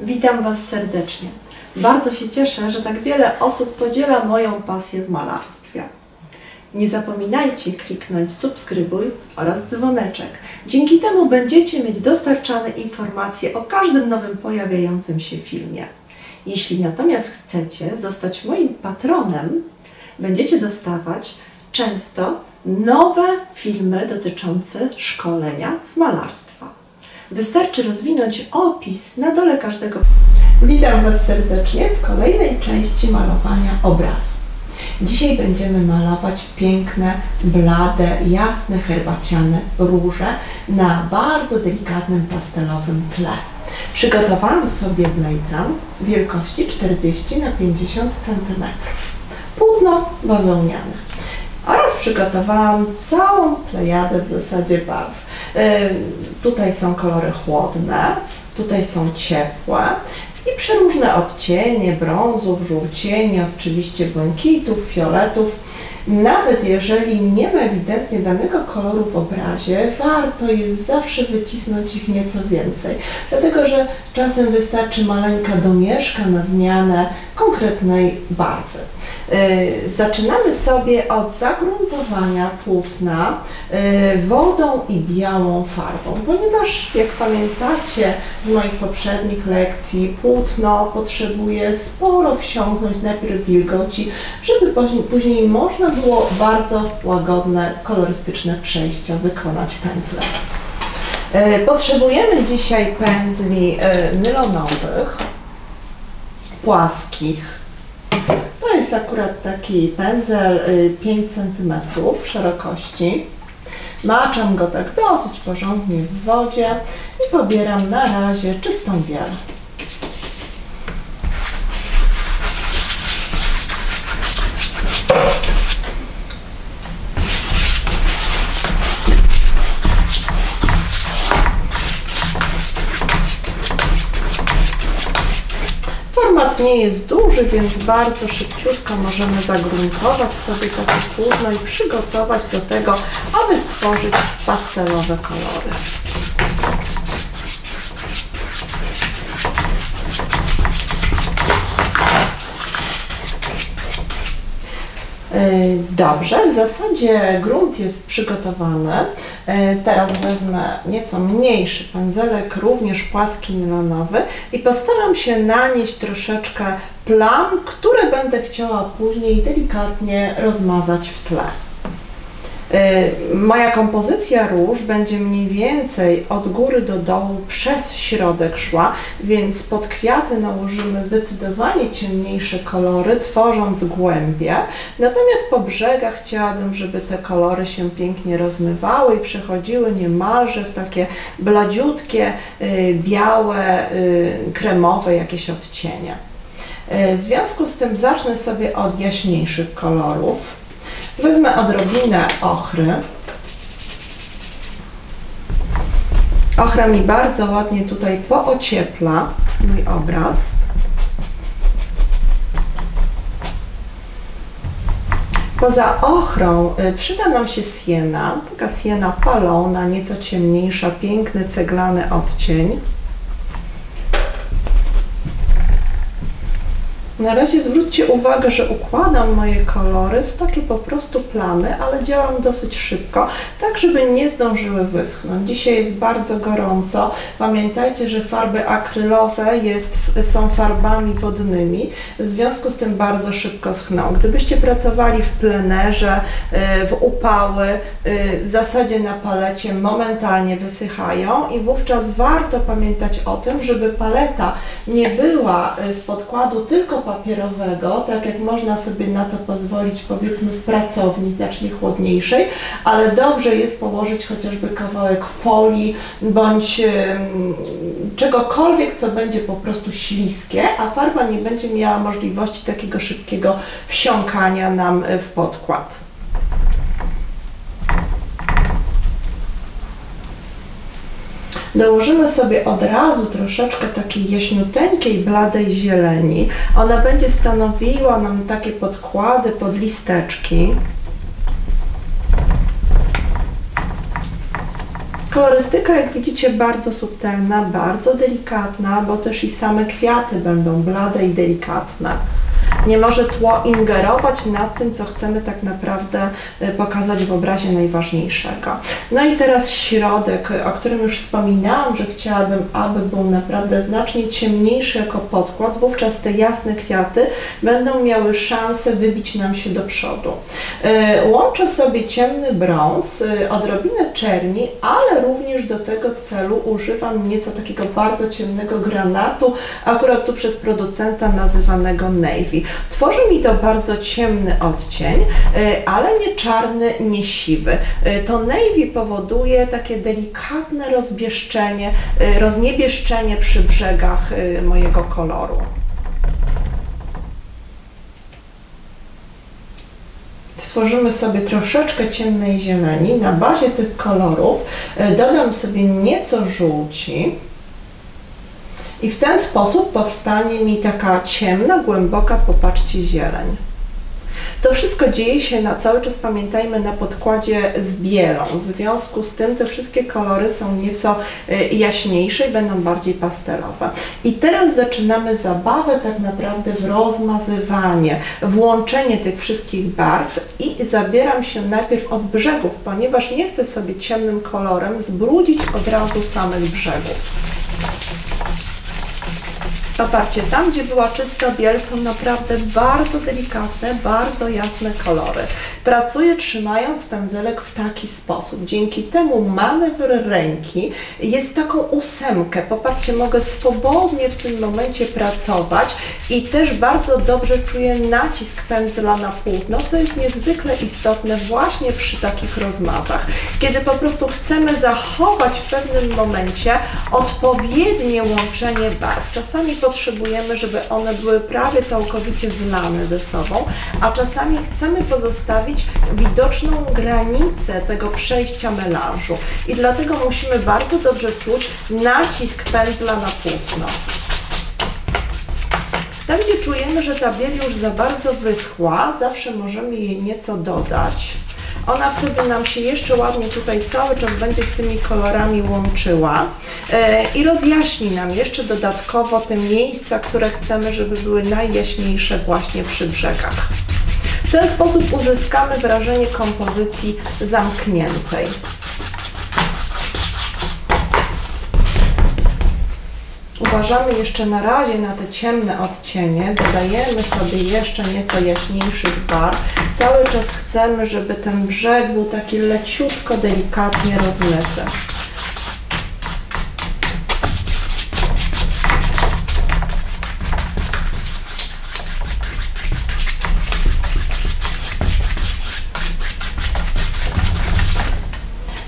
Witam Was serdecznie. Bardzo się cieszę, że tak wiele osób podziela moją pasję w malarstwie. Nie zapominajcie kliknąć subskrybuj oraz dzwoneczek. Dzięki temu będziecie mieć dostarczane informacje o każdym nowym pojawiającym się filmie. Jeśli natomiast chcecie zostać moim patronem, będziecie dostawać często nowe filmy dotyczące szkolenia z malarstwa. Wystarczy rozwinąć opis na dole każdego. Witam Was serdecznie w kolejnej części malowania obrazu. Dzisiaj będziemy malować piękne, blade, jasne, herbaciane róże na bardzo delikatnym pastelowym tle. Przygotowałam sobie blejtram wielkości 40 na 50 cm, płótno bawełniane oraz przygotowałam całą plejadę w zasadzie barw. Tutaj są kolory chłodne, tutaj są ciepłe i przeróżne odcienie brązów, żółcieni, oczywiście błękitów, fioletów. Nawet jeżeli nie ma ewidentnie danego koloru w obrazie, warto jest zawsze wycisnąć ich nieco więcej, dlatego że czasem wystarczy maleńka domieszka na zmianę konkretnej barwy. Zaczynamy sobie od zagruntowania płótna wodą i białą farbą, ponieważ jak pamiętacie z moich poprzednich lekcji, płótno potrzebuje sporo wsiąknąć najpierw wilgoci, żeby później można było bardzo łagodne, kolorystyczne przejścia wykonać pędzlem. Potrzebujemy dzisiaj pędzli nylonowych, płaskich. To jest akurat taki pędzel 5 cm szerokości. Maczam go tak dosyć porządnie w wodzie i pobieram na razie czystą biel. Format nie jest duży, więc bardzo szybciutko możemy zagruntować sobie takie płótno i przygotować do tego, aby stworzyć pastelowe kolory. Dobrze, w zasadzie grunt jest przygotowany. Teraz wezmę nieco mniejszy pędzelek, również płaski nylonowy i postaram się nanieść troszeczkę plam, które będę chciała później delikatnie rozmazać w tle. Moja kompozycja róż będzie mniej więcej od góry do dołu przez środek szła, więc pod kwiaty nałożymy zdecydowanie ciemniejsze kolory, tworząc głębie. Natomiast po brzegach chciałabym, żeby te kolory się pięknie rozmywały i przechodziły niemalże w takie bladziutkie, białe, kremowe jakieś odcienie. W związku z tym zacznę sobie od jaśniejszych kolorów. Wezmę odrobinę ochry. Ochra mi bardzo ładnie tutaj poociepla mój obraz. Poza ochrą przyda nam się siena, taka siena palona, nieco ciemniejsza, piękny ceglany odcień. Na razie zwróćcie uwagę, że układam moje kolory w takie po prostu plamy, ale działam dosyć szybko, tak żeby nie zdążyły wyschnąć. Dzisiaj jest bardzo gorąco. Pamiętajcie, że farby akrylowe są farbami wodnymi, w związku z tym bardzo szybko schną. Gdybyście pracowali w plenerze, w upały, w zasadzie na palecie momentalnie wysychają i wówczas warto pamiętać o tym, żeby paleta nie była z podkładu tylko papierowego, tak jak można sobie na to pozwolić powiedzmy w pracowni znacznie chłodniejszej, ale dobrze jest położyć chociażby kawałek folii bądź czegokolwiek, co będzie po prostu śliskie, a farba nie będzie miała możliwości takiego szybkiego wsiąkania nam w podkład. Dołożymy sobie od razu troszeczkę takiej jaśniuteńkiej, bladej zieleni. Ona będzie stanowiła nam takie podkłady pod listeczki. Kolorystyka, jak widzicie, bardzo subtelna, bardzo delikatna, bo też i same kwiaty będą blade i delikatne. Nie może tło ingerować nad tym, co chcemy tak naprawdę pokazać w obrazie najważniejszego. No i teraz środek, o którym już wspominałam, że chciałabym, aby był naprawdę znacznie ciemniejszy jako podkład, wówczas te jasne kwiaty będą miały szansę wybić nam się do przodu. Łączę sobie ciemny brąz, odrobinę czerni, ale również do tego celu używam nieco takiego bardzo ciemnego granatu, akurat tu przez producenta nazywanego navy. Tworzy mi to bardzo ciemny odcień, ale nie czarny, nie siwy. To navy powoduje takie delikatne rozniebieszczenie przy brzegach mojego koloru. Stworzymy sobie troszeczkę ciemnej zieleni. Na bazie tych kolorów dodam sobie nieco żółci. I w ten sposób powstanie mi taka ciemna, głęboka, popatrzcie, zieleń. To wszystko dzieje się cały czas, pamiętajmy, na podkładzie z bielą. W związku z tym te wszystkie kolory są nieco jaśniejsze i będą bardziej pastelowe. I teraz zaczynamy zabawę tak naprawdę w rozmazywanie, włączenie tych wszystkich barw i zabieram się najpierw od brzegów, ponieważ nie chcę sobie ciemnym kolorem zbrudzić od razu samych brzegów. Zobaczcie, tam gdzie była czysta biel są naprawdę bardzo delikatne, bardzo jasne kolory. Pracuję trzymając pędzelek w taki sposób. Dzięki temu manewr ręki jest taką ósemkę. Popatrzcie, mogę swobodnie w tym momencie pracować i też bardzo dobrze czuję nacisk pędzla na płótno, co jest niezwykle istotne właśnie przy takich rozmazach. Kiedy po prostu chcemy zachować w pewnym momencie odpowiednie łączenie barw. Czasami potrzebujemy, żeby one były prawie całkowicie zlane ze sobą, a czasami chcemy pozostawić widoczną granicę tego przejścia melanżu. I dlatego musimy bardzo dobrze czuć nacisk pędzla na płótno. Tam, gdzie czujemy, że ta biel już za bardzo wyschła, zawsze możemy jej nieco dodać. Ona wtedy nam się jeszcze ładnie tutaj cały czas będzie z tymi kolorami łączyła i rozjaśni nam jeszcze dodatkowo te miejsca, które chcemy, żeby były najjaśniejsze właśnie przy brzegach. W ten sposób uzyskamy wrażenie kompozycji zamkniętej. Uważamy jeszcze na razie na te ciemne odcienie, dodajemy sobie jeszcze nieco jaśniejszych barw. Cały czas chcemy, żeby ten brzeg był taki leciutko, delikatnie rozmyty.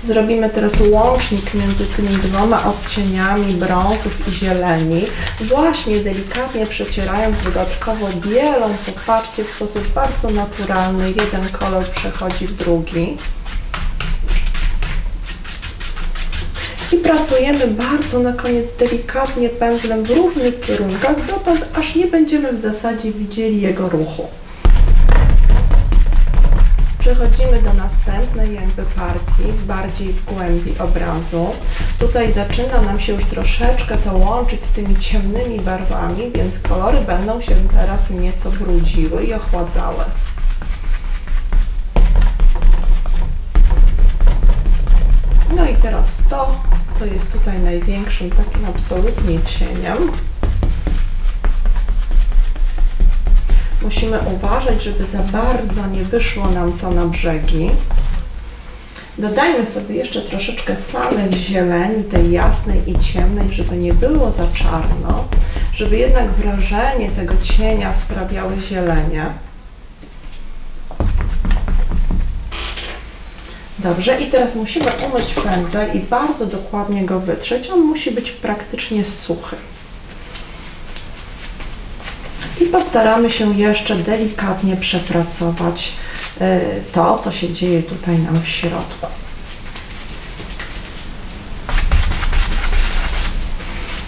Zrobimy teraz łącznik między tymi dwoma odcieniami brązów i zieleni, właśnie delikatnie przecierając dodatkowo bielą. Popatrzcie, w sposób bardzo naturalny jeden kolor przechodzi w drugi. I pracujemy bardzo na koniec delikatnie pędzlem w różnych kierunkach, dotąd aż nie będziemy w zasadzie widzieli jego ruchu. Przechodzimy do następnej jakby partii, bardziej w głębi obrazu. Tutaj zaczyna nam się już troszeczkę to łączyć z tymi ciemnymi barwami, więc kolory będą się teraz nieco brudziły i ochładzały. No i teraz to, co jest tutaj największym takim absolutnie cieniem. Musimy uważać, żeby za bardzo nie wyszło nam to na brzegi. Dodajmy sobie jeszcze troszeczkę samych zieleni, tej jasnej i ciemnej, żeby nie było za czarno, żeby jednak wrażenie tego cienia sprawiały zielenie. Dobrze, i teraz musimy umyć pędzel i bardzo dokładnie go wytrzeć. On musi być praktycznie suchy. I postaramy się jeszcze delikatnie przepracować to, co się dzieje tutaj nam w środku.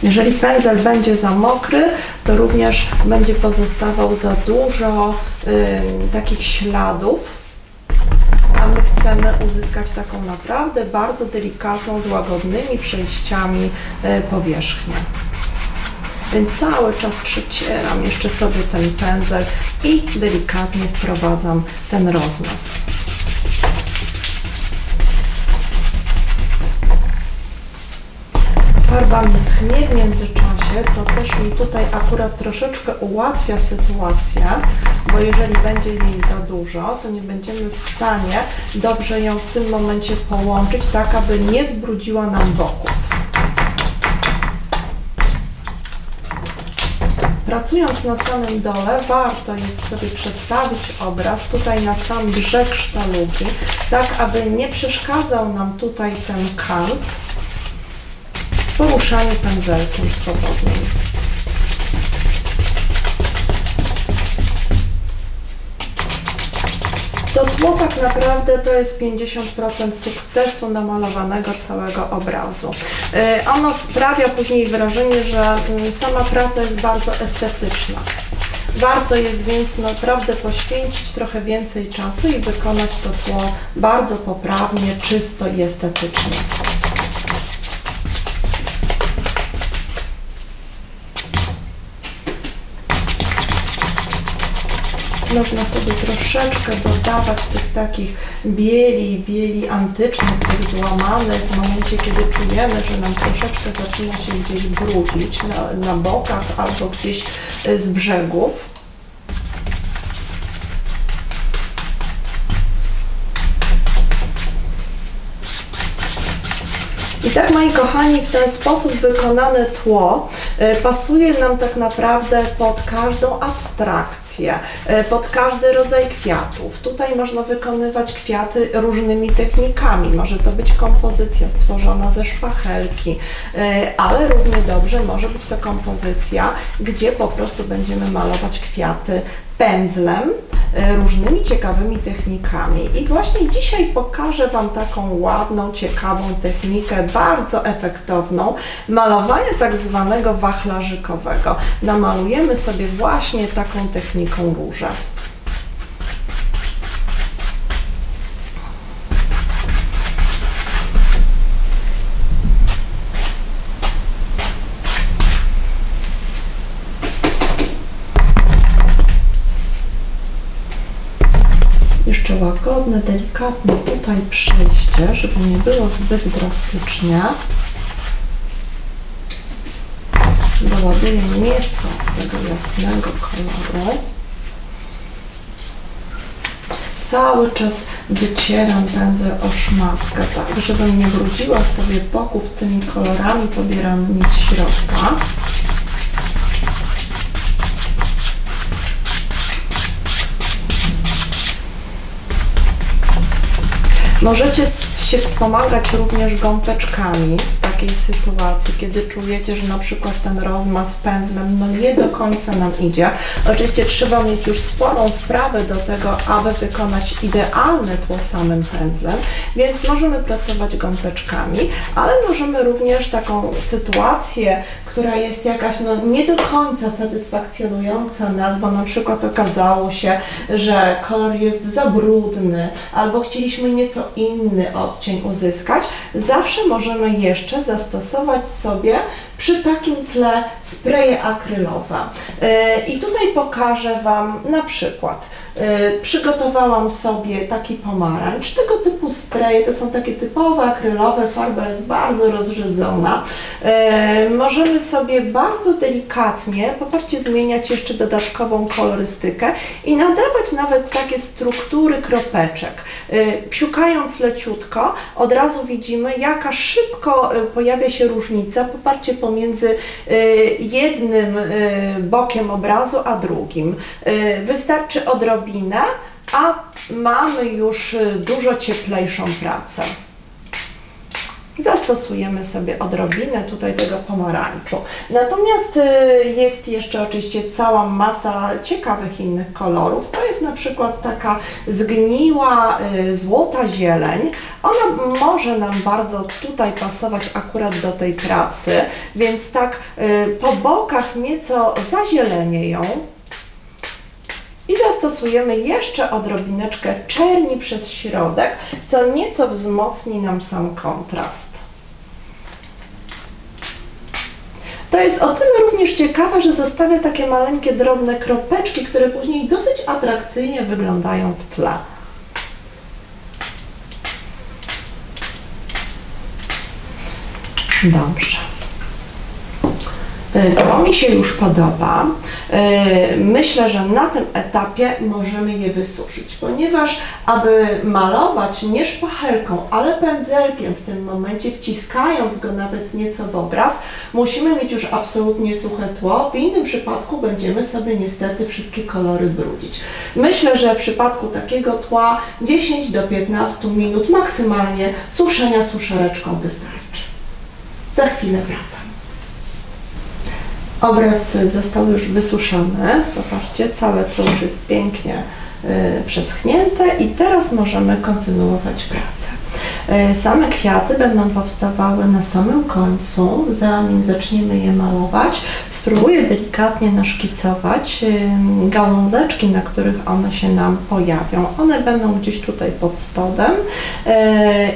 Jeżeli pędzel będzie za mokry, to również będzie pozostawał za dużo takich śladów, a my chcemy uzyskać taką naprawdę bardzo delikatną, z łagodnymi przejściami powierzchnię. Więc cały czas przecieram jeszcze sobie ten pędzel i delikatnie wprowadzam ten rozmaz. Farba mi schnie w międzyczasie, co też mi tutaj akurat troszeczkę ułatwia sytuację, bo jeżeli będzie jej za dużo, to nie będziemy w stanie dobrze ją w tym momencie połączyć, tak aby nie zbrudziła nam boków. Pracując na samym dole, warto jest sobie przestawić obraz tutaj na sam brzeg sztalugi, tak aby nie przeszkadzał nam tutaj ten kant w poruszaniu pędzelkiem swobodnym. To tło tak naprawdę to jest 50% sukcesu namalowanego całego obrazu. Ono sprawia później wrażenie, że sama praca jest bardzo estetyczna. Warto jest więc naprawdę poświęcić trochę więcej czasu i wykonać to tło bardzo poprawnie, czysto i estetycznie. Można sobie troszeczkę dodawać tych takich bieli antycznych, tych złamanych, w momencie, kiedy czujemy, że nam troszeczkę zaczyna się gdzieś brudzić na bokach albo gdzieś z brzegów. I tak, moi kochani, w ten sposób wykonane tło pasuje nam tak naprawdę pod każdą abstrakcję, pod każdy rodzaj kwiatów. Tutaj można wykonywać kwiaty różnymi technikami. Może to być kompozycja stworzona ze szpachelki, ale równie dobrze może być to kompozycja, gdzie po prostu będziemy malować kwiaty pędzlem, różnymi ciekawymi technikami. I właśnie dzisiaj pokażę Wam taką ładną, ciekawą technikę, bardzo efektowną, malowania tak zwanego wachlarzykowego. Namalujemy sobie właśnie taką techniką róże. Jeszcze łagodne, delikatne tutaj przejście, żeby nie było zbyt drastycznie. Doładuję nieco tego jasnego koloru. Cały czas wycieram pędzel o szmatkę, tak żebym nie brudziła sobie boków tymi kolorami pobieranymi z środka. Możecie się wspomagać również gąbeczkami w takiej sytuacji, kiedy czujecie, że na przykład ten rozmaz pędzlem nie do końca nam idzie. Oczywiście trzeba mieć już sporą wprawę do tego, aby wykonać idealne tło samym pędzlem, więc możemy pracować gąbeczkami, ale możemy również taką sytuację, która jest jakaś nie do końca satysfakcjonująca nas, bo na przykład okazało się, że kolor jest za brudny, albo chcieliśmy nieco inny odcień uzyskać, zawsze możemy jeszcze zastosować sobie przy takim tle spreje akrylowe. I tutaj pokażę Wam na przykład. Przygotowałam sobie taki pomarańcz. Tego typu spreje to są takie typowe akrylowe, farba jest bardzo rozrzedzona. Możemy sobie bardzo delikatnie, popatrzcie, zmieniać jeszcze dodatkową kolorystykę i nadawać nawet takie struktury kropeczek. Psiukając leciutko, od razu widzimy, jaka szybko pojawia się różnica, popatrzcie, pomiędzy jednym bokiem obrazu a drugim. Wystarczy odrobinę, a mamy już dużo cieplejszą pracę. Zastosujemy sobie odrobinę tutaj tego pomarańczu. Natomiast jest jeszcze oczywiście cała masa ciekawych innych kolorów. To jest na przykład taka zgniła złota zieleń. Ona może nam bardzo tutaj pasować akurat do tej pracy, więc tak po bokach nieco zazielenię ją. I zastosujemy jeszcze odrobineczkę czerni przez środek, co nieco wzmocni nam sam kontrast. To jest o tyle również ciekawe, że zostawia takie maleńkie, drobne kropeczki, które później dosyć atrakcyjnie wyglądają w tle. Dobrze. To mi się już podoba. Myślę, że na tym etapie możemy je wysuszyć, ponieważ aby malować nie szpachelką, ale pędzelkiem w tym momencie, wciskając go nawet nieco w obraz, musimy mieć już absolutnie suche tło. W innym przypadku będziemy sobie niestety wszystkie kolory brudzić. Myślę, że w przypadku takiego tła 10 do 15 minut maksymalnie suszenia suszareczką wystarczy. Za chwilę wracam. Obraz został już wysuszony. Popatrzcie, całe to już jest pięknie przeschnięte i teraz możemy kontynuować pracę. Same kwiaty będą powstawały na samym końcu, zanim zaczniemy je malować. Spróbuję delikatnie naszkicować gałązeczki, na których one się nam pojawią. One będą gdzieś tutaj pod spodem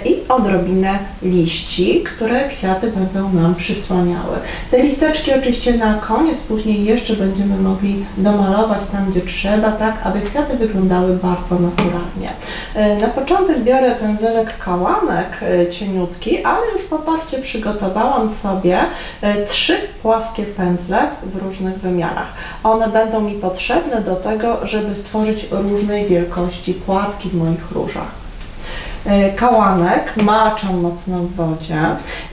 i odrobinę liści, które kwiaty będą nam przysłaniały. Te listeczki oczywiście na koniec, później jeszcze będziemy mogli domalować tam, gdzie trzeba, tak aby kwiaty wyglądały bardzo naturalnie. Na początek biorę pędzelek kałan, cieniutki, ale już popatrzcie, przygotowałam sobie 3 płaskie pędzle w różnych wymiarach. One będą mi potrzebne do tego, żeby stworzyć różnej wielkości płatki w moich różach. Kałanek maczam mocno w wodzie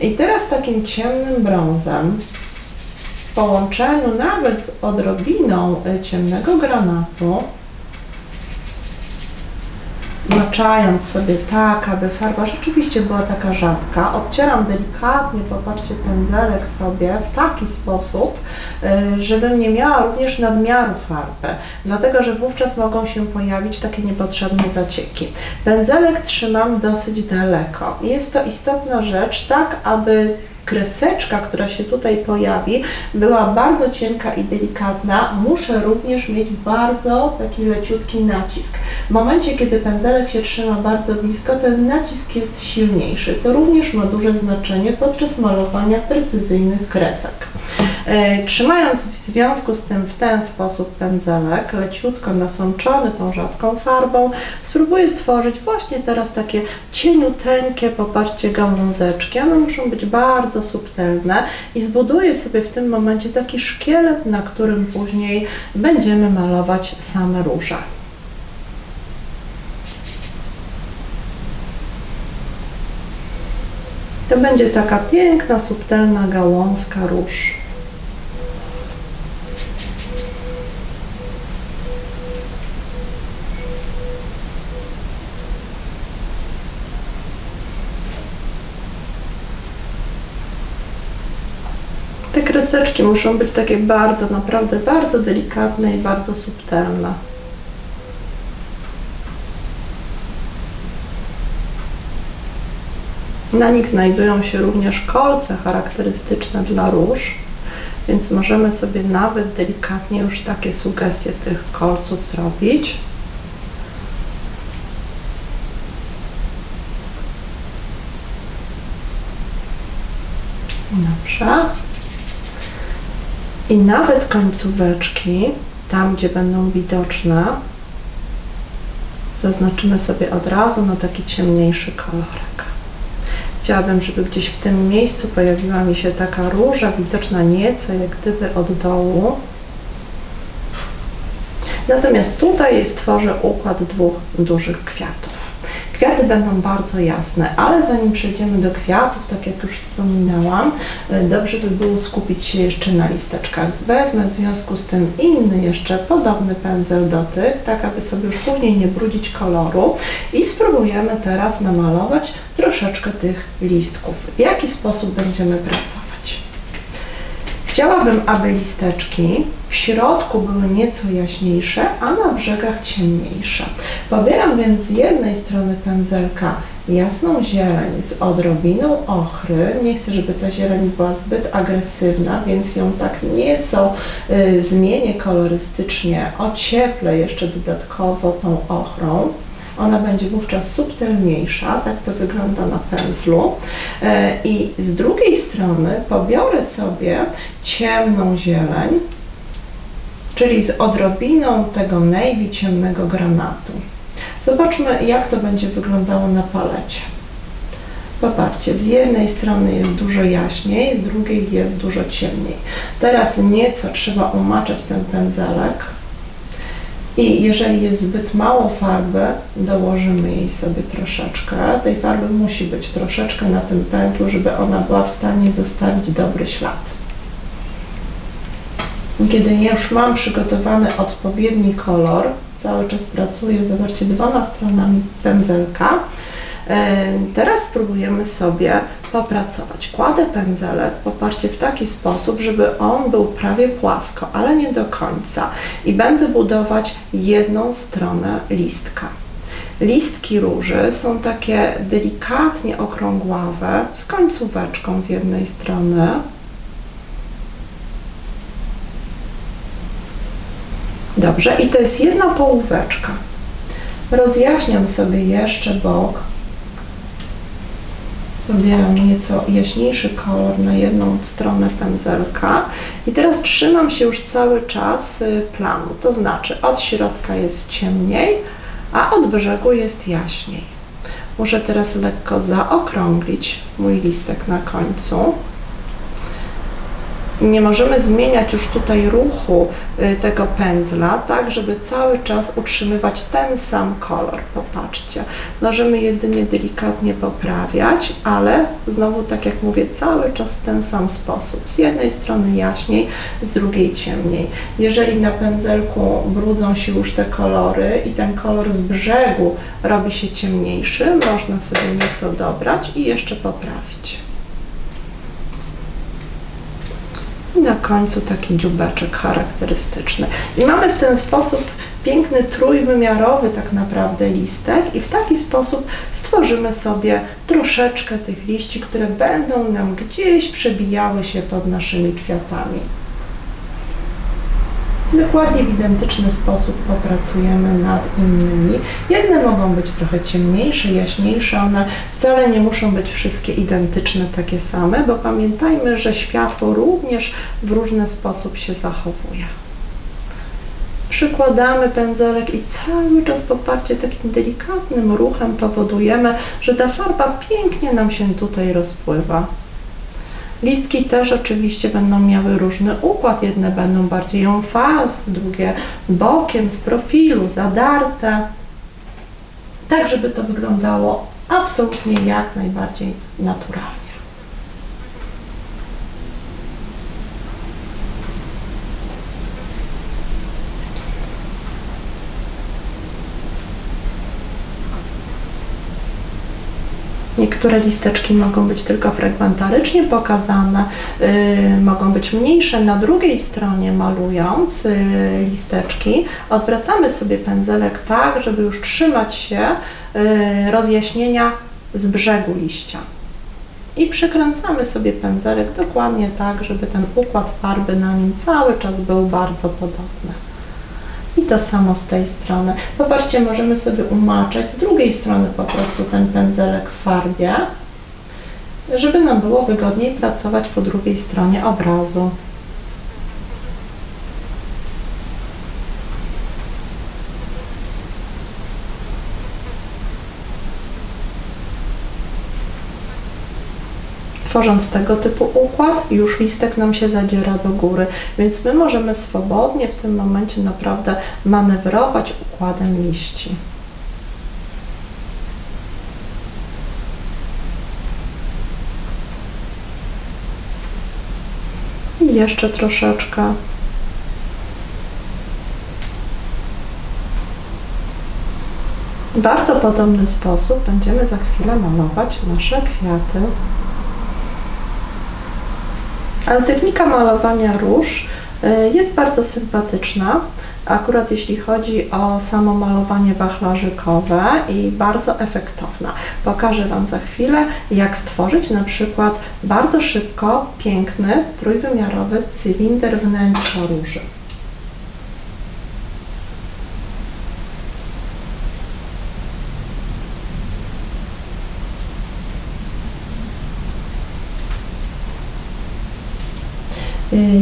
i teraz takim ciemnym brązem w połączeniu nawet z odrobiną ciemnego granatu, maczając sobie tak, aby farba rzeczywiście była taka rzadka, obcieram delikatnie, popatrzcie, pędzelek sobie w taki sposób, żebym nie miała również nadmiaru farby, dlatego że wówczas mogą się pojawić takie niepotrzebne zacieki. Pędzelek trzymam dosyć daleko. Jest to istotna rzecz, tak aby kreseczka, która się tutaj pojawi, była bardzo cienka i delikatna. Muszę również mieć bardzo taki leciutki nacisk. W momencie, kiedy pędzelek się trzyma bardzo blisko, ten nacisk jest silniejszy. To również ma duże znaczenie podczas malowania precyzyjnych kresek. Trzymając w związku z tym w ten sposób pędzelek, leciutko nasączony tą rzadką farbą, spróbuję stworzyć właśnie teraz takie cieniuteńkie, popatrzcie, gałązeczki. One muszą być bardzo subtelne i zbuduję sobie w tym momencie taki szkielet, na którym później będziemy malować same róże. To będzie taka piękna, subtelna gałązka róż. Te kreseczki muszą być takie bardzo, naprawdę bardzo delikatne i bardzo subtelne. Na nich znajdują się również kolce charakterystyczne dla róż, więc możemy sobie nawet delikatnie już takie sugestie tych kolców zrobić. Dobrze. I nawet końcóweczki, tam gdzie będą widoczne, zaznaczymy sobie od razu na taki ciemniejszy kolorek. Chciałabym, żeby gdzieś w tym miejscu pojawiła mi się taka róża, widoczna nieco jak gdyby od dołu. Natomiast tutaj stworzę układ 2 dużych kwiatów. Kwiaty będą bardzo jasne, ale zanim przejdziemy do kwiatów, tak jak już wspominałam, dobrze by było skupić się jeszcze na listeczkach. Wezmę w związku z tym inny jeszcze podobny pędzel do tych, tak aby sobie już później nie brudzić koloru i spróbujemy teraz namalować troszeczkę tych listków. W jaki sposób będziemy pracować? Chciałabym, aby listeczki w środku były nieco jaśniejsze, a na brzegach ciemniejsze. Pobieram więc z jednej strony pędzelka jasną zieleń z odrobiną ochry. Nie chcę, żeby ta zieleń była zbyt agresywna, więc ją tak nieco zmienię kolorystycznie, ocieplę jeszcze dodatkowo tą ochrą. Ona będzie wówczas subtelniejsza, tak to wygląda na pędzlu. I z drugiej strony pobiorę sobie ciemną zieleń, czyli z odrobiną tego navy ciemnego granatu. Zobaczmy, jak to będzie wyglądało na palecie. Popatrzcie, z jednej strony jest dużo jaśniej, z drugiej jest dużo ciemniej. Teraz nieco trzeba umaczać ten pędzelek i jeżeli jest zbyt mało farby, dołożymy jej sobie troszeczkę. Tej farby musi być troszeczkę na tym pędzlu, żeby ona była w stanie zostawić dobry ślad. Kiedy już mam przygotowany odpowiedni kolor, cały czas pracuję, zobaczcie, 2 stronami pędzelka. Teraz spróbujemy sobie popracować. Kładę pędzelek, popatrzcie, w taki sposób, żeby on był prawie płasko, ale nie do końca. I będę budować jedną stronę listka. Listki róży są takie delikatnie okrągławe, z końcóweczką z jednej strony. Dobrze, i to jest jedna połóweczka. Rozjaśniam sobie jeszcze bok. Pobieram nieco jaśniejszy kolor na jedną stronę pędzelka i teraz trzymam się już cały czas planu, to znaczy od środka jest ciemniej, a od brzegu jest jaśniej. Muszę teraz lekko zaokrąglić mój listek na końcu. I nie możemy zmieniać już tutaj ruchu tego pędzla, tak, żeby cały czas utrzymywać ten sam kolor. Popatrzcie, możemy jedynie delikatnie poprawiać, ale znowu, tak jak mówię, cały czas w ten sam sposób. Z jednej strony jaśniej, z drugiej ciemniej. Jeżeli na pędzelku brudzą się już te kolory i ten kolor z brzegu robi się ciemniejszy, można sobie nieco dobrać i jeszcze poprawić. I na końcu taki dzióbeczek charakterystyczny. I mamy w ten sposób piękny, trójwymiarowy tak naprawdę listek i w taki sposób stworzymy sobie troszeczkę tych liści, które będą nam gdzieś przebijały się pod naszymi kwiatami. Dokładnie w identyczny sposób popracujemy nad innymi. Jedne mogą być trochę ciemniejsze, jaśniejsze, one wcale nie muszą być wszystkie identyczne, takie same, bo pamiętajmy, że światło również w różny sposób się zachowuje. Przykładamy pędzelek i cały czas, popatrzcie, takim delikatnym ruchem powodujemy, że ta farba pięknie nam się tutaj rozpływa. Listki też oczywiście będą miały różny układ, jedne będą bardziej en face, drugie bokiem, z profilu, zadarte, tak żeby to wyglądało absolutnie jak najbardziej naturalnie. Niektóre listeczki mogą być tylko fragmentarycznie pokazane, mogą być mniejsze. Na drugiej stronie, malując listeczki, odwracamy sobie pędzelek tak, żeby już trzymać się rozjaśnienia z brzegu liścia. I przykręcamy sobie pędzelek dokładnie tak, żeby ten układ farby na nim cały czas był bardzo podobny. I to samo z tej strony. Popatrzcie, możemy sobie umaczać z drugiej strony po prostu ten pędzelek w farbie, żeby nam było wygodniej pracować po drugiej stronie obrazu. Tworząc tego typu układ, już listek nam się zadziera do góry, więc my możemy swobodnie w tym momencie naprawdę manewrować układem liści. I jeszcze troszeczkę. W bardzo podobny sposób będziemy za chwilę malować nasze kwiaty. Ale technika malowania róż jest bardzo sympatyczna, akurat jeśli chodzi o samo malowanie wachlarzykowe i bardzo efektowna. Pokażę Wam za chwilę, jak stworzyć na przykład bardzo szybko piękny, trójwymiarowy cylinder wnętrza róży.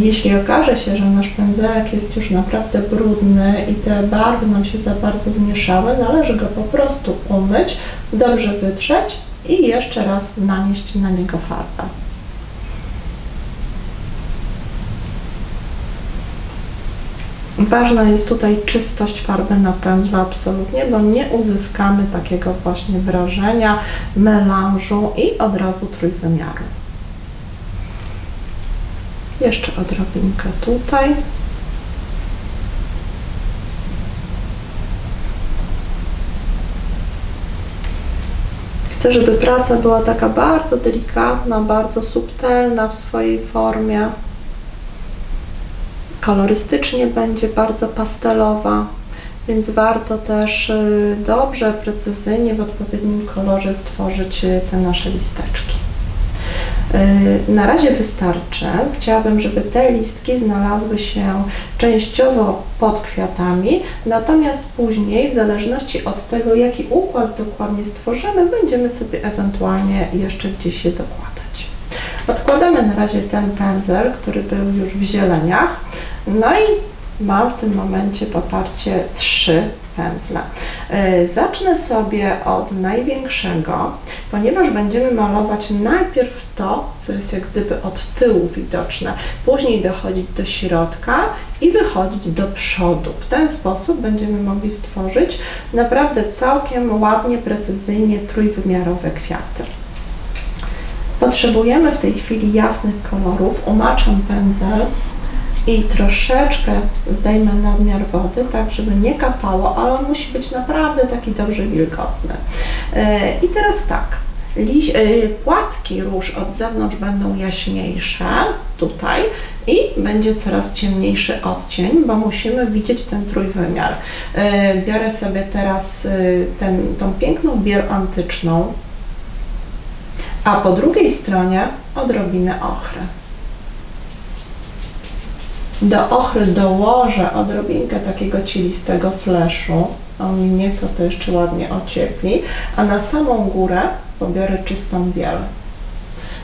Jeśli okaże się, że nasz pędzelek jest już naprawdę brudny i te barwy nam się za bardzo zmieszały, należy go po prostu umyć, dobrze wytrzeć i jeszcze raz nanieść na niego farbę. Ważna jest tutaj czystość farby na pędzlu absolutnie, bo nie uzyskamy takiego właśnie wrażenia melanżu i od razu trójwymiaru. Jeszcze odrobinkę tutaj. Chcę, żeby praca była taka bardzo delikatna, bardzo subtelna w swojej formie. Kolorystycznie będzie bardzo pastelowa, więc warto też dobrze, precyzyjnie w odpowiednim kolorze stworzyć te nasze listeczki. Na razie wystarczy. Chciałabym, żeby te listki znalazły się częściowo pod kwiatami, natomiast później, w zależności od tego, jaki układ dokładnie stworzymy, będziemy sobie ewentualnie jeszcze gdzieś je dokładać. Odkładamy na razie ten pędzel, który był już w zieleniach, no i mam w tym momencie, popatrzcie, 3 pędzle. Zacznę sobie od największego, ponieważ będziemy malować najpierw to, co jest jak gdyby od tyłu widoczne, później dochodzić do środka i wychodzić do przodu. W ten sposób będziemy mogli stworzyć naprawdę całkiem ładnie, precyzyjnie trójwymiarowe kwiaty. Potrzebujemy w tej chwili jasnych kolorów. Umaczam pędzel i troszeczkę zdejmę nadmiar wody, tak żeby nie kapało, ale on musi być naprawdę taki dobrze wilgotny. I teraz tak, płatki róż od zewnątrz będą jaśniejsze tutaj i będzie coraz ciemniejszy odcień, bo musimy widzieć ten trójwymiar. Biorę sobie teraz tą piękną biel antyczną, a po drugiej stronie odrobinę ochry. Do ochry dołożę odrobinkę takiego cielistego fleszu, on mi nieco to jeszcze ładnie ociepli, a na samą górę pobiorę czystą biel.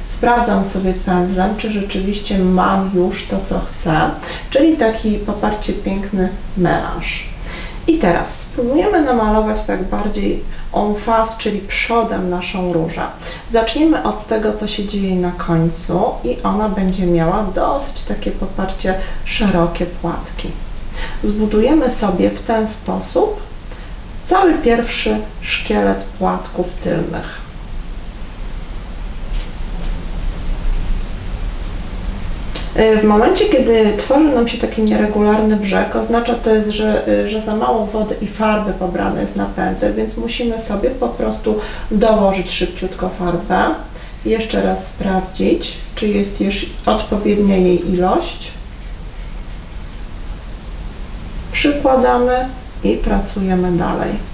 Sprawdzam sobie pędzlem, czy rzeczywiście mam już to, co chcę, czyli taki, popatrzcie, piękny melanż. I teraz spróbujemy namalować tak bardziej en face, czyli przodem naszą różę. Zaczniemy od tego, co się dzieje na końcu i ona będzie miała dosyć takie, popatrzcie, szerokie płatki. Zbudujemy sobie w ten sposób cały pierwszy szkielet płatków tylnych. W momencie, kiedy tworzy nam się taki nieregularny brzeg, oznacza to, że za mało wody i farby pobrane jest na pędzel, więc musimy sobie po prostu dołożyć szybciutko farbę. Jeszcze raz sprawdzić, czy jest już odpowiednia jej ilość. Przykładamy i pracujemy dalej.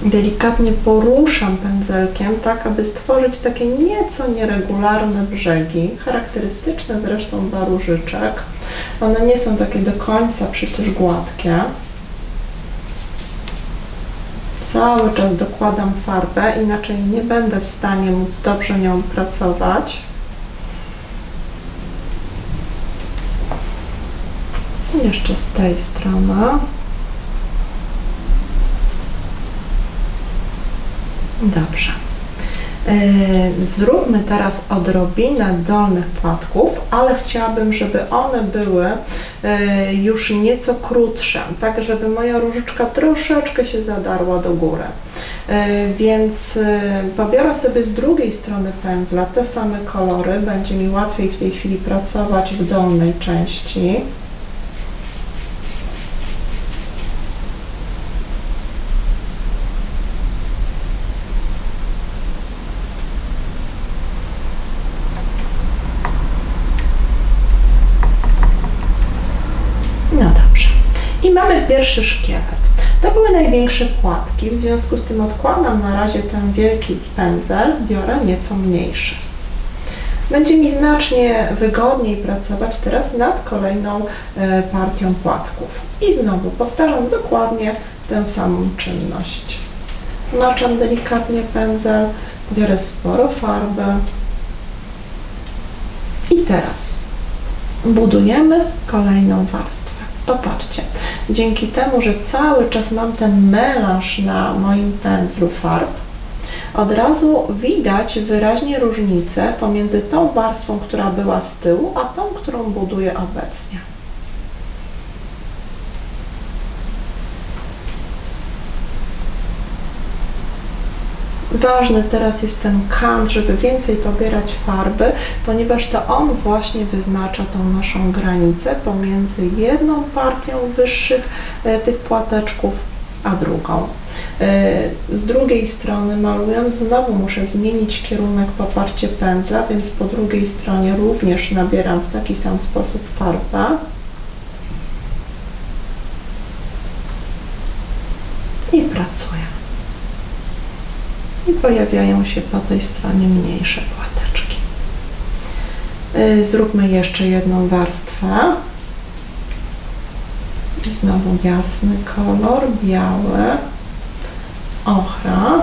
Delikatnie poruszam pędzelkiem, tak aby stworzyć takie nieco nieregularne brzegi, charakterystyczne zresztą dla różyczek. One nie są takie do końca przecież gładkie. Cały czas dokładam farbę, inaczej nie będę w stanie móc dobrze nią pracować. Jeszcze z tej strony. Dobrze. Zróbmy teraz odrobinę dolnych płatków, ale chciałabym, żeby one były już nieco krótsze, tak żeby moja różyczka troszeczkę się zadarła do góry. Więc pobiorę sobie z drugiej strony pędzla te same kolory, będzie mi łatwiej w tej chwili pracować w dolnej części. pierwszy szkielet. To były największe płatki, w związku z tym odkładam na razie ten wielki pędzel, biorę nieco mniejszy. Będzie mi znacznie wygodniej pracować teraz nad kolejną partią płatków. I znowu powtarzam dokładnie tę samą czynność. Maczam delikatnie pędzel, biorę sporo farby i teraz budujemy kolejną warstwę. Popatrzcie, dzięki temu, że cały czas mam ten melanż na moim pędzlu farb, od razu widać wyraźnie różnicę pomiędzy tą warstwą, która była z tyłu, a tą, którą buduję obecnie. Ważny teraz jest ten kant, żeby więcej pobierać farby, ponieważ to on właśnie wyznacza tą naszą granicę pomiędzy jedną partią wyższych tych płateczków, a drugą. Z drugiej strony, malując, znowu muszę zmienić kierunek poparcie pędzla, więc po drugiej stronie również nabieram w taki sam sposób farbę. I pracuję. I pojawiają się po tej stronie mniejsze płateczki. Zróbmy jeszcze jedną warstwę. I znowu jasny kolor, biały, ochra.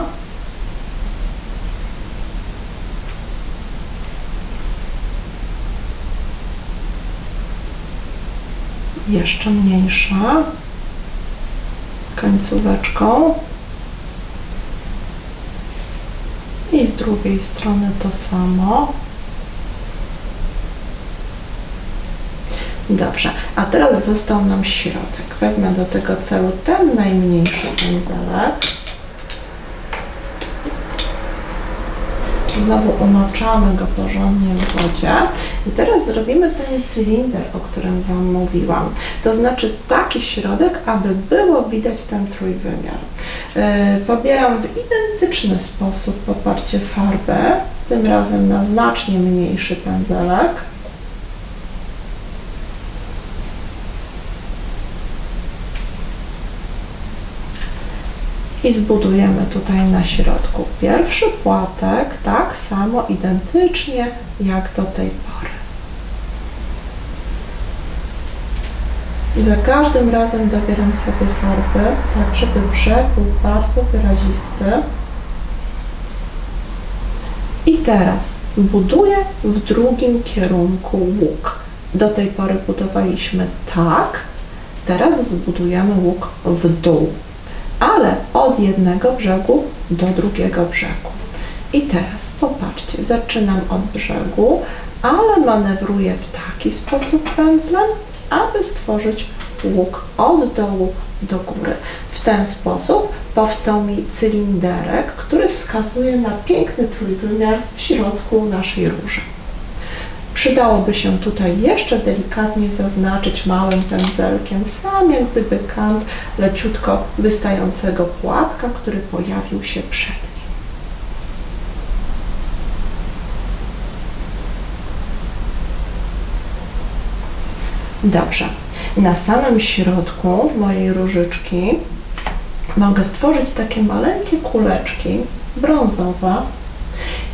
Jeszcze mniejsza, końcóweczką. I z drugiej strony to samo. Dobrze, a teraz został nam środek. Wezmę do tego celu ten najmniejszy pędzelek. Znowu umoczamy go porządnie w wodzie i teraz zrobimy ten cylinder, o którym Wam mówiłam. To znaczy taki środek, aby było widać ten trójwymiar. Pobieram w identyczny sposób poparcie farbę, tym razem na znacznie mniejszy pędzelek. I zbudujemy tutaj na środku pierwszy płatek, tak samo identycznie jak do tej pory. Za każdym razem dobieram sobie farby, tak żeby brzeg był bardzo wyrazisty. I teraz buduję w drugim kierunku łuk. Do tej pory budowaliśmy tak, teraz zbudujemy łuk w dół, ale od jednego brzegu do drugiego brzegu. I teraz popatrzcie, zaczynam od brzegu, ale manewruję w taki sposób pędzlem, aby stworzyć łuk od dołu do góry. W ten sposób powstał mi cylinderek, który wskazuje na piękny trójwymiar w środku naszej róży. Przydałoby się tutaj jeszcze delikatnie zaznaczyć małym pędzelkiem, sam jak gdyby kant leciutko wystającego płatka, który pojawił się przed nim. Dobrze, na samym środku mojej różyczki mogę stworzyć takie maleńkie kuleczki brązowe.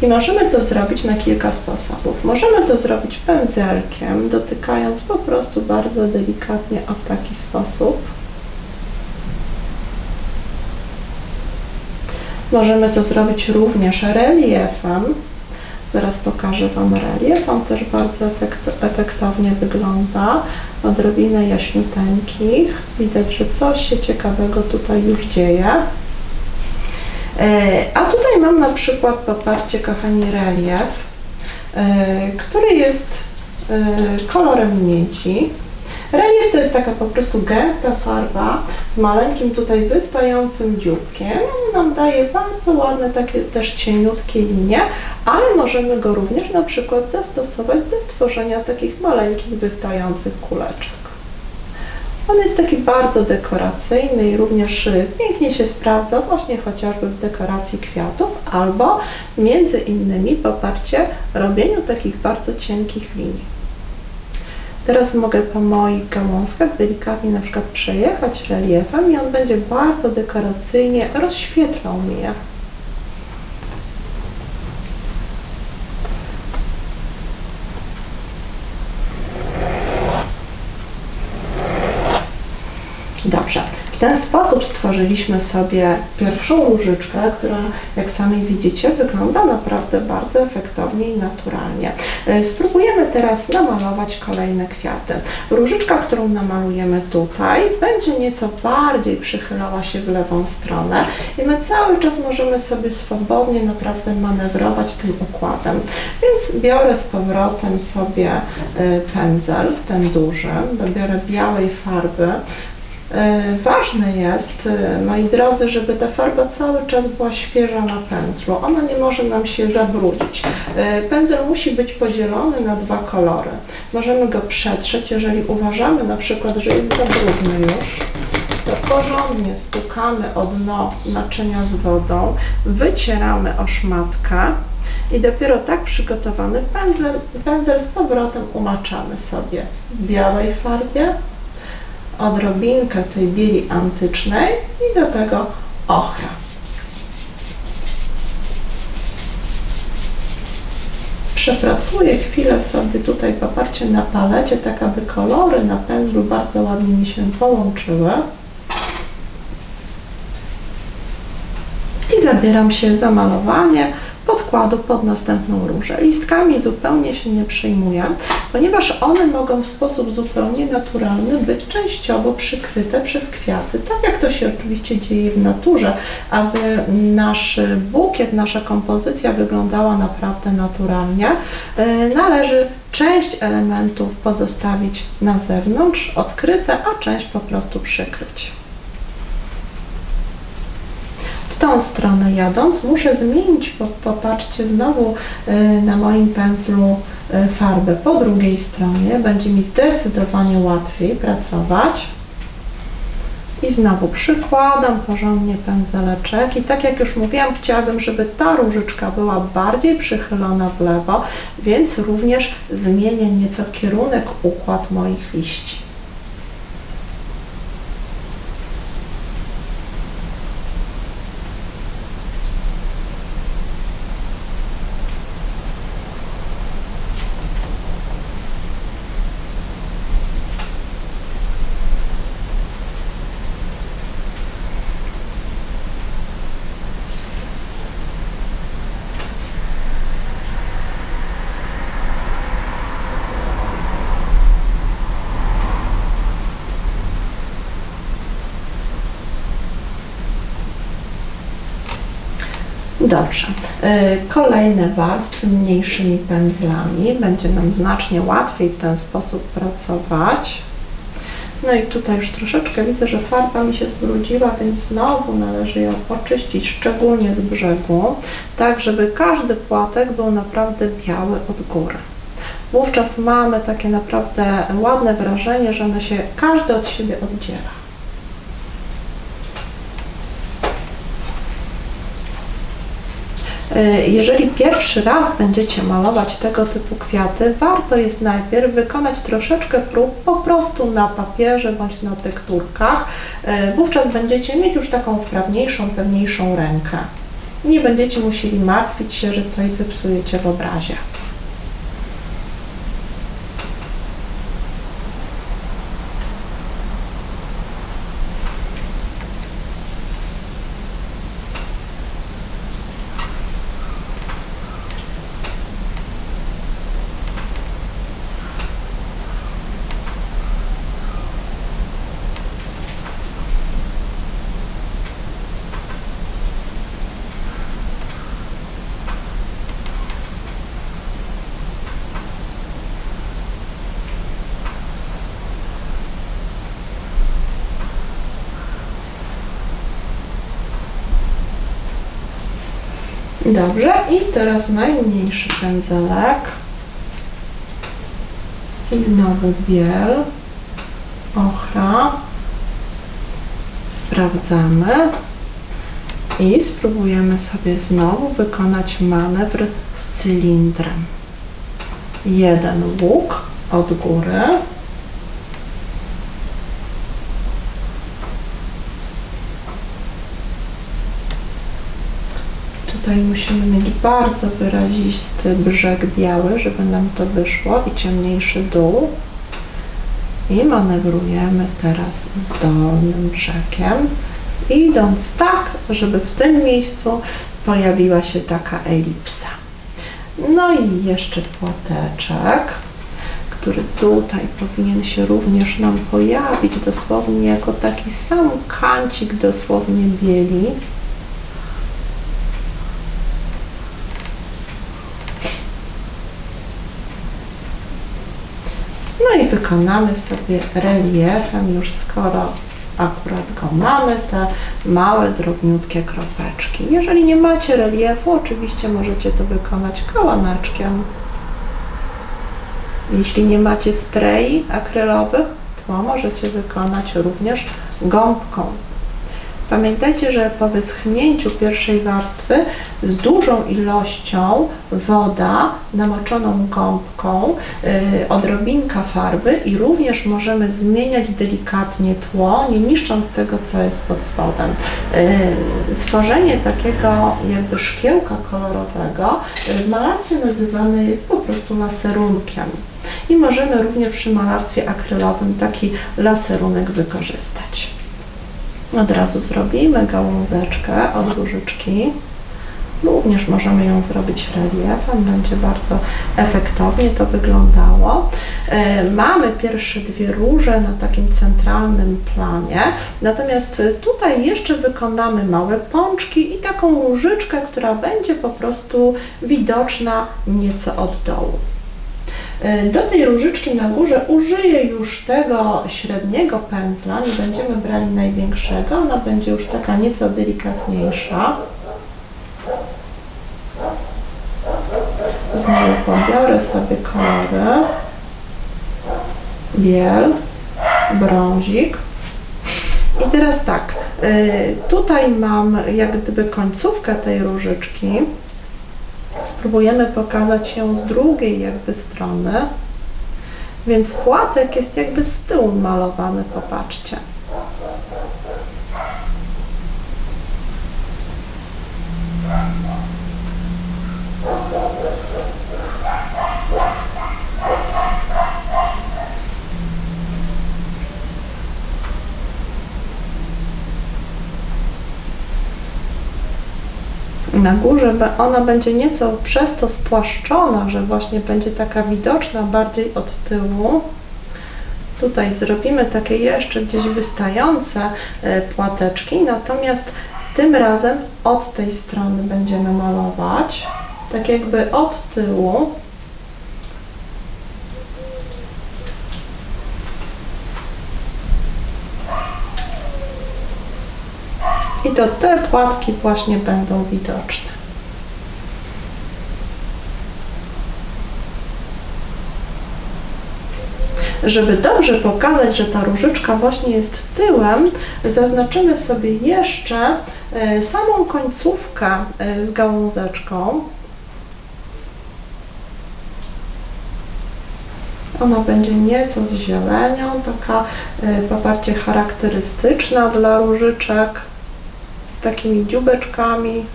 I możemy to zrobić na kilka sposobów. Możemy to zrobić pędzelkiem, dotykając po prostu bardzo delikatnie w taki sposób. Możemy to zrobić również reliefem. Zaraz pokażę Wam relief. On też bardzo efektownie wygląda. Odrobinę jaśniuteńkich. Widać, że coś się ciekawego tutaj już dzieje. A tutaj mam na przykład, popatrzcie kochani, relief, który jest kolorem miedzi. Relief to jest taka po prostu gęsta farba z maleńkim tutaj wystającym dzióbkiem. On nam daje bardzo ładne takie też cieniutkie linie, ale możemy go również na przykład zastosować do stworzenia takich maleńkich wystających kuleczek. On jest taki bardzo dekoracyjny i również pięknie się sprawdza właśnie chociażby w dekoracji kwiatów albo między innymi, popatrzcie, robieniu takich bardzo cienkich linii. Teraz mogę po moich gałązkach delikatnie na przykład przejechać reliefem i on będzie bardzo dekoracyjnie rozświetlał mi je. Dobrze, w ten sposób stworzyliśmy sobie pierwszą różyczkę, która, jak sami widzicie, wygląda naprawdę bardzo efektownie i naturalnie. Spróbujemy teraz namalować kolejne kwiaty. Różyczka, którą namalujemy tutaj, będzie nieco bardziej przychylała się w lewą stronę i my cały czas możemy sobie swobodnie naprawdę manewrować tym układem. Więc biorę z powrotem sobie pędzel, ten duży, dobiorę białej farby. Ważne jest, moi drodzy, żeby ta farba cały czas była świeża na pędzlu. Ona nie może nam się zabrudzić. Pędzel musi być podzielony na dwa kolory. Możemy go przetrzeć, jeżeli uważamy na przykład, że jest za brudny już, to porządnie stukamy o dno naczynia z wodą, wycieramy o szmatkę i dopiero tak przygotowany pędzel z powrotem umaczamy sobie w białej farbie, odrobinkę tej bieli antycznej i do tego ochra. Przepracuję chwilę sobie tutaj poparcie na palecie, tak aby kolory na pędzlu bardzo ładnie mi się połączyły. I zabieram się za malowanie podkładu pod następną różę. Listkami zupełnie się nie przejmuję, ponieważ one mogą w sposób zupełnie naturalny być częściowo przykryte przez kwiaty, tak jak to się oczywiście dzieje w naturze, aby nasz bukiet, nasza kompozycja wyglądała naprawdę naturalnie. Należy część elementów pozostawić na zewnątrz, odkryte, a część po prostu przykryć. W tą stronę jadąc muszę zmienić, popatrzcie znowu na moim pędzlu farbę po drugiej stronie, będzie mi zdecydowanie łatwiej pracować. I znowu przykładam porządnie pędzeleczek i tak jak już mówiłam, chciałabym, żeby ta różyczka była bardziej przychylona w lewo, więc również zmienię nieco kierunek, układ moich liści. Dobrze, kolejne warstwy mniejszymi pędzlami, będzie nam znacznie łatwiej w ten sposób pracować. No i tutaj już troszeczkę widzę, że farba mi się zbrudziła, więc znowu należy ją oczyścić, szczególnie z brzegu, tak żeby każdy płatek był naprawdę biały od góry. Wówczas mamy takie naprawdę ładne wrażenie, że one się każdy od siebie oddziela. Jeżeli pierwszy raz będziecie malować tego typu kwiaty, warto jest najpierw wykonać troszeczkę prób po prostu na papierze bądź na tekturkach. Wówczas będziecie mieć już taką wprawniejszą, pewniejszą rękę. Nie będziecie musieli martwić się, że coś zepsujecie w obrazie. Dobrze, i teraz najmniejszy pędzelek i znowu biel, ochra, sprawdzamy i spróbujemy sobie znowu wykonać manewr z cylindrem. Jeden łuk od góry Tutaj musimy mieć bardzo wyrazisty brzeg biały, żeby nam to wyszło i ciemniejszy dół. I manewrujemy teraz z dolnym brzegiem, idąc tak, żeby w tym miejscu pojawiła się taka elipsa. No i jeszcze płateczek, który tutaj powinien się również nam pojawić dosłownie jako taki sam kancik dosłownie bieli. No i wykonamy sobie reliefem, już skoro akurat go mamy, te małe, drobniutkie kropeczki. Jeżeli nie macie reliefu, oczywiście możecie to wykonać kałanaczkiem. Jeśli nie macie spray'i akrylowych, to możecie wykonać również gąbką. Pamiętajcie, że po wyschnięciu pierwszej warstwy z dużą ilością woda namoczoną gąbką, odrobinka farby i również możemy zmieniać delikatnie tło, nie niszcząc tego, co jest pod spodem. Tworzenie takiego jakby szkiełka kolorowego w malarstwie nazywane jest po prostu laserunkiem. I możemy również przy malarstwie akrylowym taki laserunek wykorzystać. Od razu zrobimy gałązeczkę od różyczki. Również możemy ją zrobić reliefem, będzie bardzo efektownie to wyglądało. Mamy pierwsze dwie róże na takim centralnym planie, natomiast tutaj jeszcze wykonamy małe pączki i taką różyczkę, która będzie po prostu widoczna nieco od dołu. Do tej różyczki na górze użyję już tego średniego pędzla, nie będziemy brali największego, ona będzie już taka nieco delikatniejsza. Znowu pobiorę sobie kolory, biel, brązik. I teraz tak, tutaj mam jak gdyby końcówkę tej różyczki. Spróbujemy pokazać ją z drugiej jakby strony, więc płatek jest jakby z tyłu malowany, popatrzcie. Na górze ona będzie nieco przez to spłaszczona, że właśnie będzie taka widoczna bardziej od tyłu. Tutaj zrobimy takie jeszcze gdzieś wystające płateczki, natomiast tym razem od tej strony będziemy malować, tak jakby od tyłu. I to te płatki właśnie będą widoczne. Żeby dobrze pokazać, że ta różyczka właśnie jest tyłem, zaznaczymy sobie jeszcze samą końcówkę z gałązeczką. Ona będzie nieco z zielenią, taka, popatrzcie, charakterystyczna dla różyczek, z takimi dziubeczkami.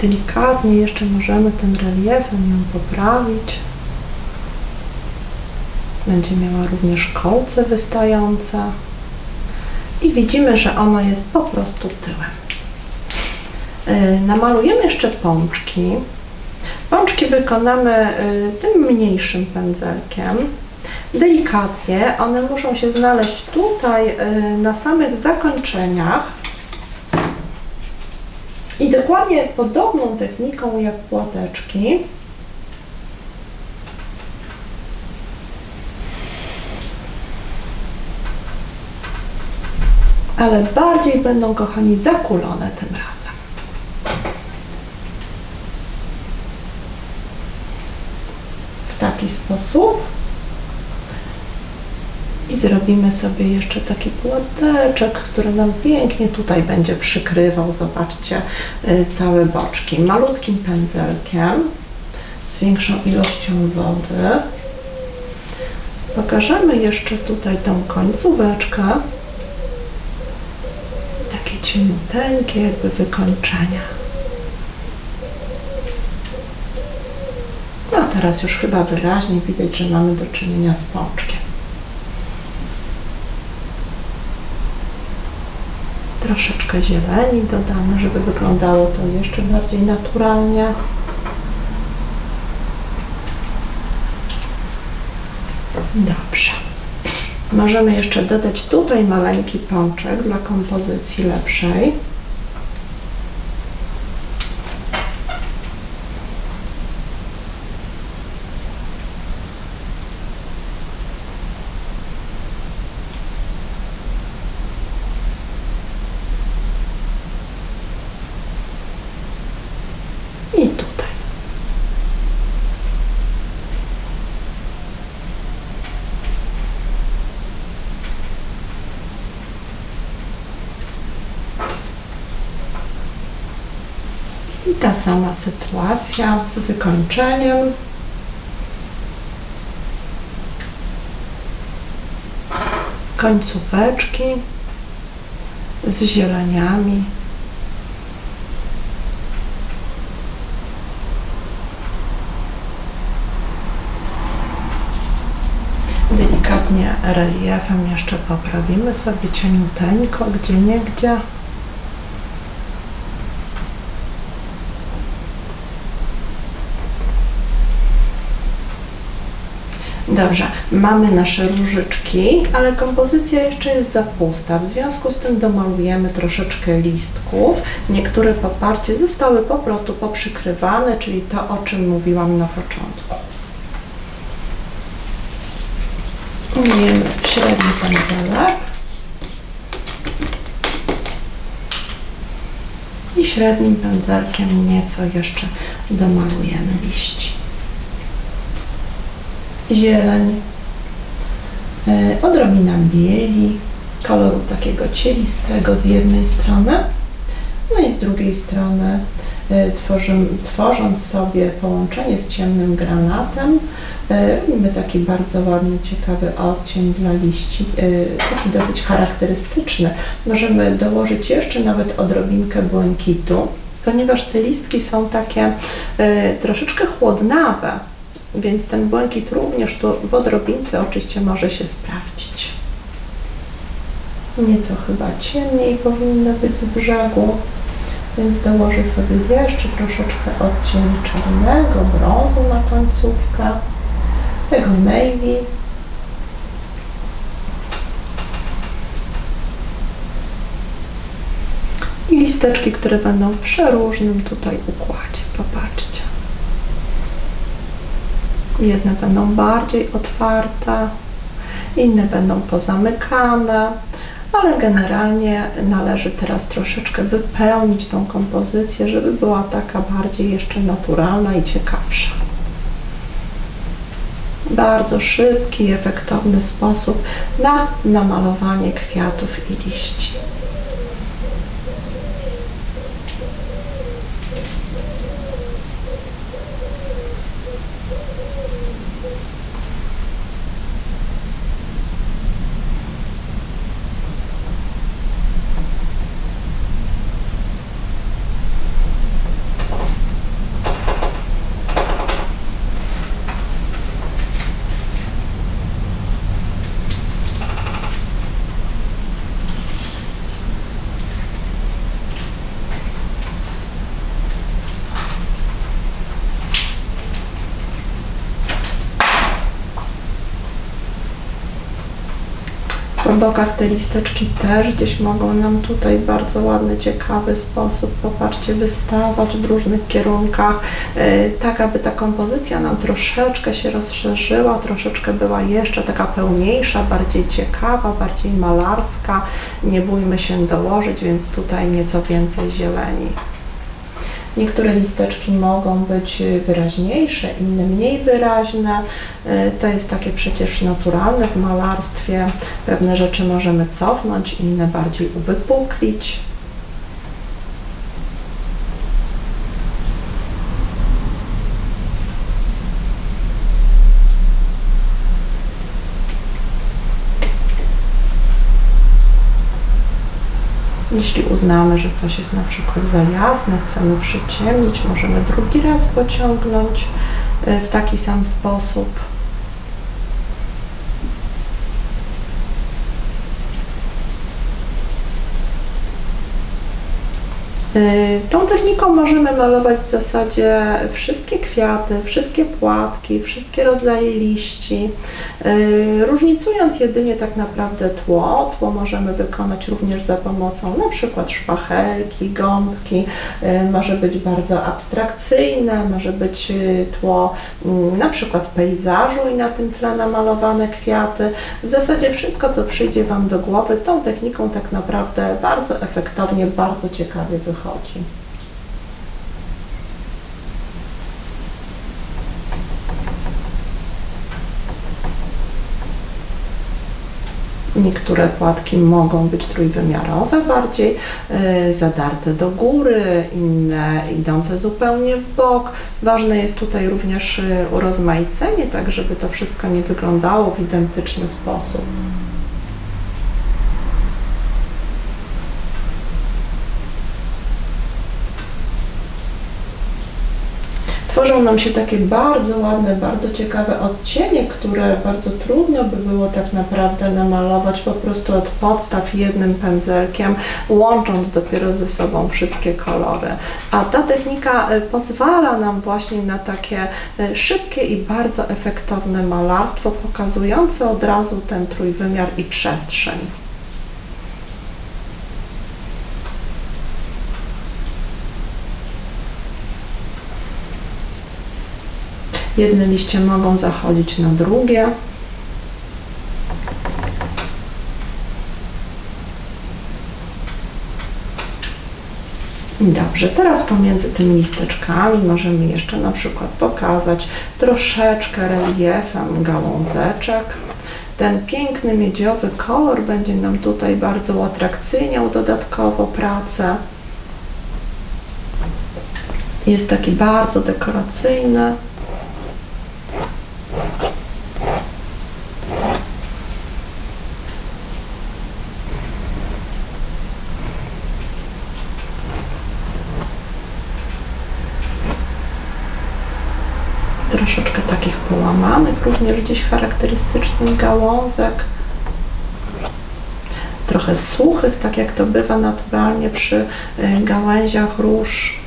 Delikatnie jeszcze możemy tym reliefem ją poprawić. Będzie miała również kolce wystające. I widzimy, że ona jest po prostu tyłem. Namalujemy jeszcze pączki. Pączki wykonamy tym mniejszym pędzelkiem. Delikatnie, one muszą się znaleźć tutaj na samych zakończeniach. I dokładnie podobną techniką jak płateczki. Ale bardziej będą, kochani, zakulone tym razem. W taki sposób. I zrobimy sobie jeszcze taki płateczek, który nam pięknie tutaj będzie przykrywał, zobaczcie, całe boczki. Malutkim pędzelkiem, z większą ilością wody. Pokażemy jeszcze tutaj tą końcóweczkę. cieniuteńkie jakby wykończenia. No teraz już chyba wyraźnie widać, że mamy do czynienia z pączkiem. Troszeczkę zieleni dodamy, żeby wyglądało to jeszcze bardziej naturalnie. Dobrze. Możemy jeszcze dodać tutaj maleńki pączek dla kompozycji lepszej. I tutaj. I ta sama sytuacja z wykończeniem. Końcóweczki z zieleniami. Delikatnie reliefem jeszcze poprawimy sobie cieniuteńko, gdzieniegdzie. Dobrze, mamy nasze różyczki, ale kompozycja jeszcze jest za pusta. W związku z tym domalujemy troszeczkę listków. Niektóre poparcie zostały po prostu poprzykrywane, czyli to, o czym mówiłam na początku. Umiejemy średni pędzelek i średnim pędzelkiem nieco jeszcze domalujemy liści. Zieleń, odrobina bieli, koloru takiego cielistego z jednej strony, no i z drugiej strony tworząc sobie połączenie z ciemnym granatem, robimy taki bardzo ładny, ciekawy odcień dla liści, taki dosyć charakterystyczny. Możemy dołożyć jeszcze nawet odrobinkę błękitu, ponieważ te listki są takie troszeczkę chłodnawe, więc ten błękit również tu w odrobince oczywiście może się sprawdzić. Nieco chyba ciemniej powinno być z brzegu, więc dołożę sobie jeszcze troszeczkę odcień czarnego, brązu na końcówkę, tego navy. I listeczki, które będą w przeróżnym tutaj układzie. Popatrzcie. Jedne będą bardziej otwarte, inne będą pozamykane, ale generalnie należy teraz troszeczkę wypełnić tą kompozycję, żeby była taka bardziej jeszcze naturalna i ciekawsza. Bardzo szybki, efektowny sposób na namalowanie kwiatów i liści. Po bokach te listeczki też gdzieś mogą nam tutaj w bardzo ładny, ciekawy sposób, popatrzcie, wystawać w różnych kierunkach, tak aby ta kompozycja nam troszeczkę się rozszerzyła, troszeczkę była jeszcze taka pełniejsza, bardziej ciekawa, bardziej malarska. Nie bójmy się dołożyć, więc tutaj nieco więcej zieleni. Niektóre listeczki mogą być wyraźniejsze, inne mniej wyraźne. To jest takie przecież naturalne w malarstwie. Pewne rzeczy możemy cofnąć, inne bardziej uwypuklić. Jeśli uznamy, że coś jest na przykład za jasne, chcemy przyciemnić, możemy drugi raz pociągnąć w taki sam sposób. Tą techniką możemy malować w zasadzie wszystkie kwiaty, wszystkie płatki, wszystkie rodzaje liści, różnicując jedynie tak naprawdę tło. Tło możemy wykonać również za pomocą na przykład szpachelki, gąbki, może być bardzo abstrakcyjne, może być tło na przykład pejzażu i na tym tle namalowane kwiaty. W zasadzie wszystko, co przyjdzie Wam do głowy, tą techniką tak naprawdę bardzo efektownie, bardzo ciekawie wychodzi. Niektóre płatki mogą być trójwymiarowe, bardziej zadarte do góry, inne idące zupełnie w bok. Ważne jest tutaj również urozmaicenie, tak żeby to wszystko nie wyglądało w identyczny sposób. Tworzą nam się takie bardzo ładne, bardzo ciekawe odcienie, które bardzo trudno by było tak naprawdę namalować po prostu od podstaw jednym pędzelkiem, łącząc dopiero ze sobą wszystkie kolory. A ta technika pozwala nam właśnie na takie szybkie i bardzo efektowne malarstwo, pokazujące od razu ten trójwymiar i przestrzeń. Jedne liście mogą zachodzić na drugie. Dobrze, teraz pomiędzy tymi listeczkami możemy jeszcze na przykład pokazać troszeczkę reliefem gałązeczek. Ten piękny miedziowy kolor będzie nam tutaj bardzo uatrakcyjniał dodatkowo pracę. Jest taki bardzo dekoracyjny. Troszeczkę takich połamanych, również gdzieś charakterystycznych gałązek. Trochę suchych, tak jak to bywa naturalnie przy gałęziach róż.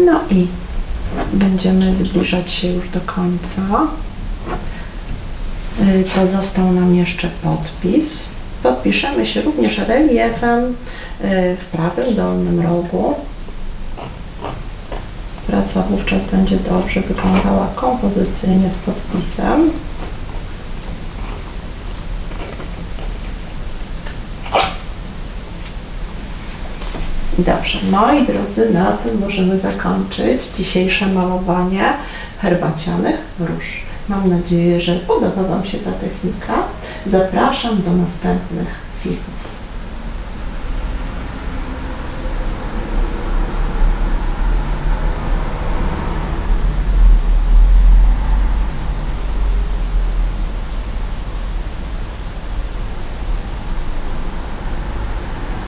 No i będziemy zbliżać się już do końca. Pozostał nam jeszcze podpis. Podpiszemy się również reliefem w prawym dolnym rogu. Praca wówczas będzie dobrze wyglądała kompozycyjnie z podpisem. Dobrze, moi drodzy, na tym możemy zakończyć dzisiejsze malowanie herbacianych róż. Mam nadzieję, że podoba Wam się ta technika. Zapraszam do następnych filmów.